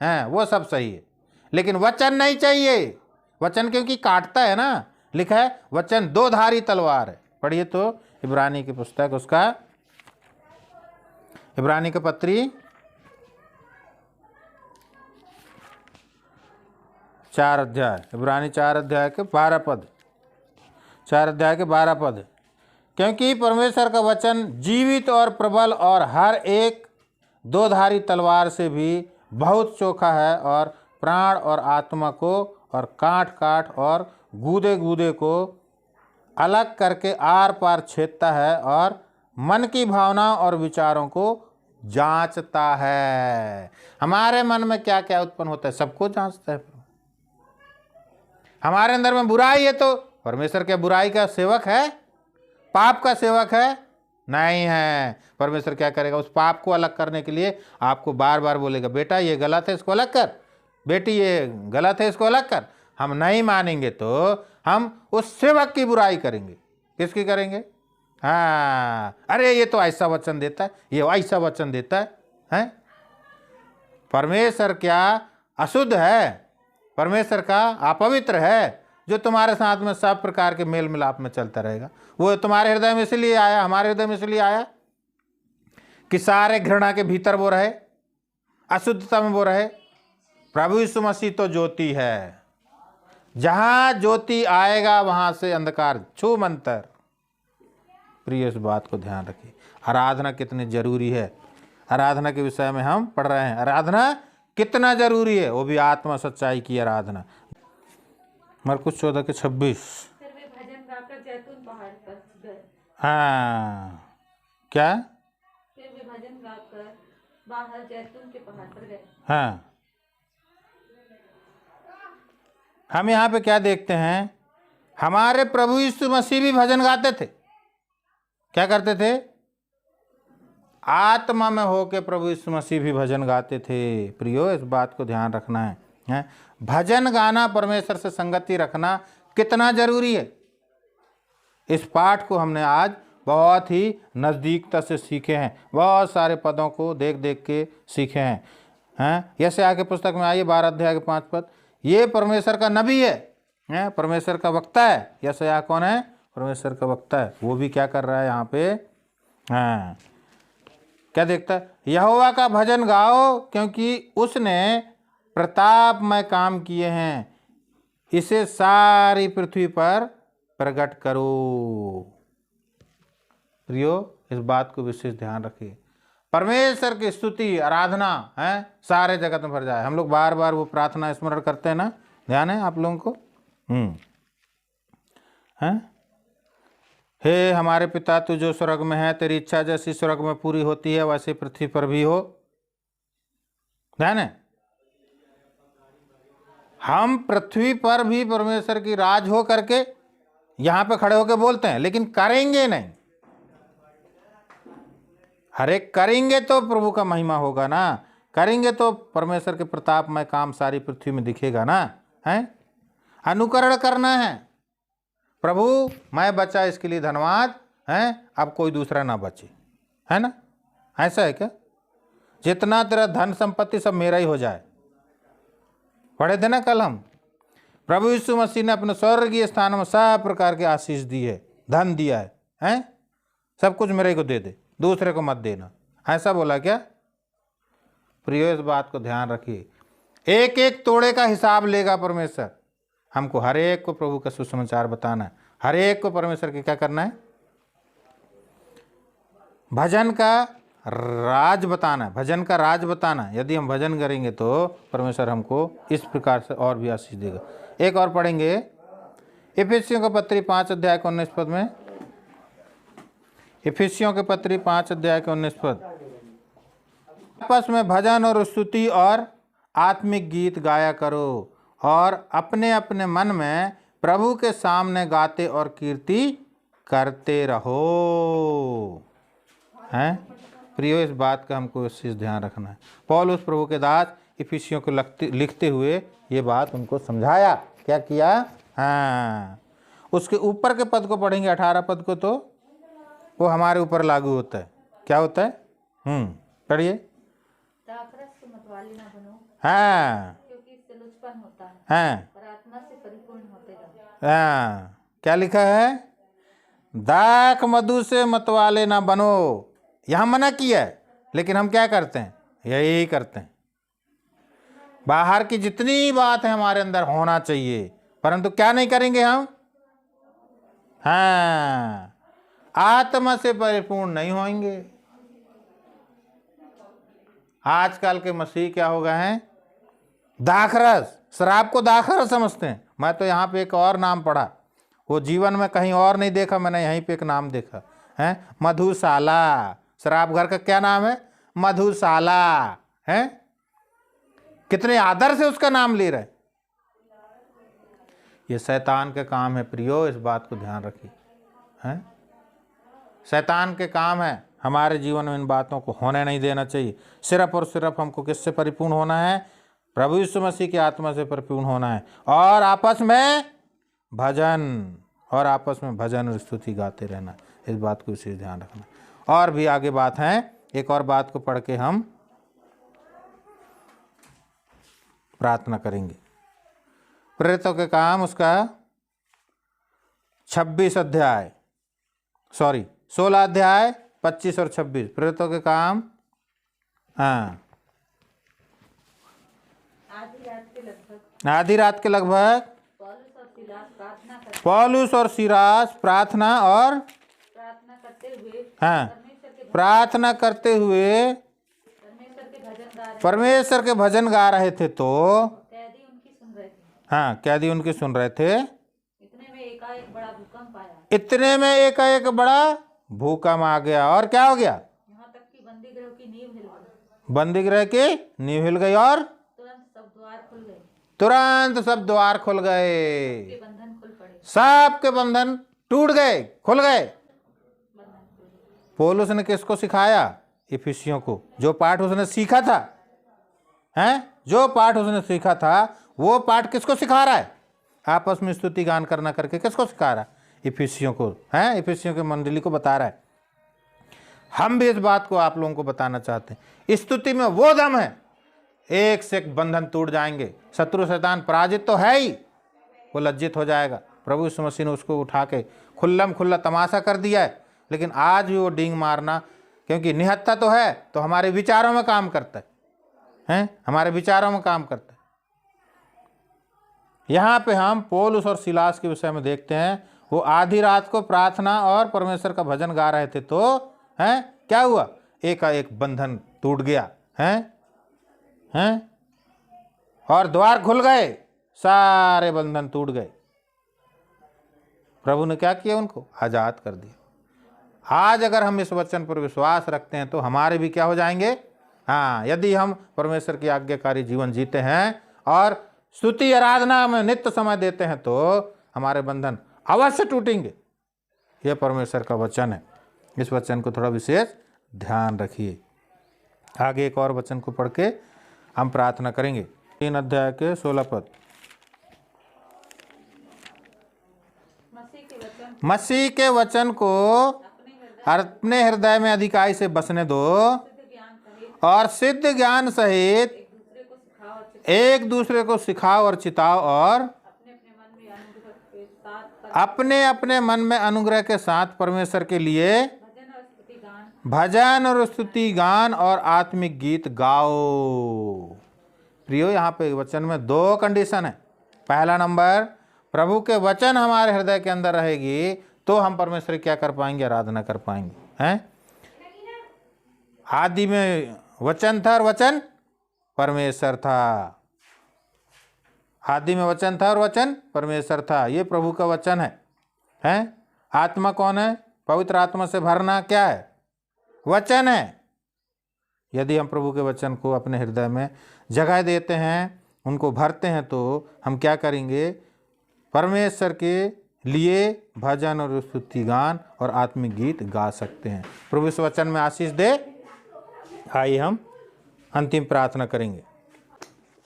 हैं वो सब सही है, लेकिन वचन नहीं चाहिए। वचन क्योंकि काटता है ना, लिखा है वचन दो धारी तलवार है। पढ़िए तो इब्रानी की पुस्तक, उसका इब्रानी की पत्री 4 अध्याय, इब्रानी 4 अध्याय के 12 पद, 4 अध्याय के 12 पद। क्योंकि परमेश्वर का वचन जीवित और प्रबल और हर एक दो धारी तलवार से भी बहुत चोखा है और प्राण और आत्मा को और काट काट और गूदे गूदे को अलग करके आर पार छेदता है और मन की भावना और विचारों को जांचता है। हमारे मन में क्या क्या उत्पन्न होता है सबको जांचता है। हमारे अंदर में बुराई है तो परमेश्वर क्या बुराई का सेवक है, पाप का सेवक है? नहीं है। परमेश्वर क्या करेगा, उस पाप को अलग करने के लिए आपको बार बार बोलेगा, बेटा ये गलत है इसको अलग कर, बेटी ये गलत है इसको अलग कर। हम नहीं मानेंगे तो हम उस सेवक की बुराई करेंगे। किसकी करेंगे? हाँ, अरे ये तो ऐसा वचन देता है, ये ऐसा वचन देता है? परमेश्वर क्या अशुद्ध है? परमेश्वर का अपवित्र है जो तुम्हारे साथ में सब प्रकार के मेल मिलाप में चलता रहेगा? वो तुम्हारे हृदय में इसलिए आया, हमारे हृदय में इसलिए आया कि सारे घृणा के भीतर वो रहे, अशुद्धता में वो रहे। प्रभु यीशु मसीह तो ज्योति है, जहां ज्योति आएगा वहां से अंधकार छू मंतर। प्रिय, इस बात को ध्यान रखिए। आराधना कितनी जरूरी है, आराधना के विषय में हम पढ़ रहे हैं। आराधना कितना जरूरी है, वो भी आत्मा सच्चाई की आराधना। मरकुस 14:26। फिर वे भजन गाकर जैतून पहाड़ पर गए। हाँ, क्या? फिर वे भजन गाकर बाहर जैतून के पहाड़ पर गए। हाँ, हम यहाँ पे क्या देखते हैं? हमारे प्रभु यीशु मसीह भी भजन गाते थे। क्या करते थे? आत्मा में होके प्रभु यीशु मसीह भी भजन गाते थे। प्रियो, इस बात को ध्यान रखना है। भजन गाना, परमेश्वर से संगति रखना कितना जरूरी है, इस पाठ को हमने आज बहुत ही नज़दीकता से सीखे हैं। बहुत सारे पदों को देख देख के सीखे हैं। यशायाह के पुस्तक में आइए 12 अध्याय के 5 पद। ये परमेश्वर का नबी है, परमेश्वर का वक्ता है। यशायाह कौन है? परमेश्वर का वक्ता है। वो भी क्या कर रहा है यहाँ पे? हाँ, क्या देखता है? यहोवा का भजन गाओ क्योंकि उसने प्रतापमय काम किए हैं, इसे सारी पृथ्वी पर प्रकट करो। प्रियो, इस बात को विशेष ध्यान रखिए। परमेश्वर की स्तुति आराधना है सारे जगत में भर जाए। हम लोग बार बार वो प्रार्थना स्मरण करते हैं ना, ध्यान है आप लोगों को? हैं? हे हमारे पिता तू जो स्वर्ग में है, तेरी इच्छा जैसी स्वर्ग में पूरी होती है वैसे पृथ्वी पर भी हो। ध्यान है? हम पृथ्वी पर भी परमेश्वर की राज हो करके यहां पे खड़े होकर बोलते हैं, लेकिन करेंगे नहीं। हरे करेंगे तो प्रभु का महिमा होगा ना, करेंगे तो परमेश्वर के प्रतापमय काम सारी पृथ्वी में दिखेगा ना। है अनुकरण करना है। प्रभु मैं बचा इसके लिए धन्यवाद है, अब कोई दूसरा ना बचे, है ना? ऐसा है क्या? जितना तेरा धन संपत्ति सब मेरा ही हो जाए। पढ़े थे ना कल हम, प्रभु यीशु मसीह ने अपने स्वर्गीय स्थान में सब प्रकार की आशीष दी है, धन दिया है, सब कुछ मेरे को दे दे, दूसरे को मत देना। ऐसा बोला क्या? प्रियो, इस बात को ध्यान रखिए। एक एक तोड़े का हिसाब लेगा परमेश्वर। हमको हर एक को प्रभु का सुसमाचार बताना है, हर एक को परमेश्वर के क्या करना है? भजन का राज बताना है, भजन का राज बताना है। यदि हम भजन करेंगे तो परमेश्वर हमको इस प्रकार से और भी आशीष देगा। एक और पढ़ेंगे, इफिसियों के पत्री 5 अध्याय के 19 पद में। इफिसियों के पत्री 5 अध्याय के 19 पद। आपस में भजन और स्तुति और आत्मिक गीत गाया करो और अपने अपने मन में प्रभु के सामने गाते और कीर्ति करते रहो। हैं प्रियो, इस बात का हमको विशेष ध्यान रखना है। पौलुस प्रभु के दास इफिसियों को लिखते हुए ये बात उनको समझाया। क्या किया? हाँ, उसके ऊपर के पद को पढ़ेंगे 18 पद को, तो वो हमारे ऊपर लागू होता है। क्या होता है? पढ़िए। हाँ क्योंकि इससे लुचपन होता है, हाँ पर आत्मा से परिपूर्ण होते जाओ। हाँ। क्या लिखा है? दाख मधु से मतवाले ना बनो, यहां मना किया है, लेकिन हम क्या करते हैं? यही करते हैं। बाहर की जितनी बात है हमारे अंदर होना चाहिए, परंतु क्या नहीं करेंगे हम? हाँ, आत्मा से परिपूर्ण नहीं होंगे। आजकल के मसीह क्या हो गए हैं? दाखरस, शराब को दाखरस समझते हैं। मैं तो यहाँ पे एक और नाम पढ़ा, वो जीवन में कहीं और नहीं देखा, मैंने यहीं पे एक नाम देखा है, मधुशाला। शराब घर का क्या नाम है? मधुशाला है। कितने आदर से उसका नाम ले रहे। ये शैतान के काम है प्रियो, इस बात को ध्यान रखिए। हैं, शैतान के काम है। हमारे जीवन में इन बातों को होने नहीं देना चाहिए। सिर्फ और सिर्फ हमको किससे परिपूर्ण होना है? प्रभु यीशु मसीह की आत्मा से परिपूर्ण होना है, और आपस में भजन और स्तुति गाते रहना। इस बात को विशेष ध्यान रखना। और भी आगे बात है, एक और बात को पढ़ के हम प्रार्थना करेंगे। प्रेरितों के काम उसका 16 अध्याय 25 और 26। प्रेरितों के काम, हाँ, आधी रात के लगभग पौलुस और सीलास प्रार्थना करते हुए परमेश्वर के भजन गा रहे थे, तो कैदी उनकी सुन रहे थे। हाँ, कैदी उनकी सुन रहे थे। इतने में एकाएक बड़ा भूकंप आया। इतने में एकाएक बड़ा भूकंप आ गया, और क्या हो गया? यहाँ तक कि बंदीगृह की नींव हिल गई। बंदीगृह की नींव हिल गई, और तुरंत सब द्वार खुल गए। के बंधन खुल पड़े। सबके बंधन टूट गए, खुल गए। पौलुस ने किसको सिखाया? इफिसियों को। जो पाठ उसने सीखा था, वो पाठ किसको सिखा रहा है? आपस में स्तुति गान करना करके किसको सिखा रहा है? इफिसियों को। इफिसियों के मंडली को बता रहा है। हम भी इस बात को आप लोगों को बताना चाहते हैं। स्तुति में वो दम है, एक से एक बंधन टूट जाएंगे। शत्रु शैतान पराजित तो है ही, वो लज्जित हो जाएगा। प्रभु यीशु मसीह ने उसको उठा के खुल्लम खुल्ला तमाशा कर दिया है, लेकिन आज भी वो डींग मारना, क्योंकि निहत्था तो है, तो हमारे विचारों में काम करता है, हमारे विचारों में काम करता है। यहाँ पे हम पौलुस और सीलास के विषय में देखते हैं। वो आधी रात को प्रार्थना और परमेश्वर का भजन गा रहे थे, तो क्या हुआ? एक बंधन टूट गया और द्वार खुल गए, सारे बंधन टूट गए। प्रभु ने क्या किया? उनको आजाद कर दिया। आज अगर हम इस वचन पर विश्वास रखते हैं तो हमारे भी क्या हो जाएंगे? हाँ, यदि हम परमेश्वर की आज्ञाकारी जीवन जीते हैं और स्तुति आराधना में नित्य समय देते हैं, तो हमारे बंधन अवश्य टूटेंगे। यह परमेश्वर का वचन है। इस वचन को थोड़ा विशेष ध्यान रखिए। आगे एक और वचन को पढ़ के हम प्रार्थना करेंगे। 3 अध्याय के 16 पद। मसीह के वचन को अपने हृदय में अधिकाई से बसने दो, और सिद्ध ज्ञान सहित एक दूसरे को सिखाओ और चिताओ, और अपने अपने मन में अनुग्रह के साथ परमेश्वर के लिए भजन और स्तुति गान और आत्मिक गीत गाओ। प्रियो, यहाँ पे वचन में 2 कंडीशन है। पहला नंबर, प्रभु के वचन हमारे हृदय के अंदर रहेगी तो हम परमेश्वर क्या कर पाएंगे? आराधना कर पाएंगे। आदि में वचन था और वचन परमेश्वर था। आदि में वचन था और वचन परमेश्वर था। ये प्रभु का वचन है। आत्मा कौन है? पवित्र आत्मा से भरना क्या है? वचन है। यदि हम प्रभु के वचन को अपने हृदय में जगह देते हैं, उनको भरते हैं, तो हम क्या करेंगे? परमेश्वर के लिए भजन और स्तुति गान और आत्मिक गीत गा सकते हैं। प्रभु इस वचन में आशीष दे। आइए हम अंतिम प्रार्थना करेंगे।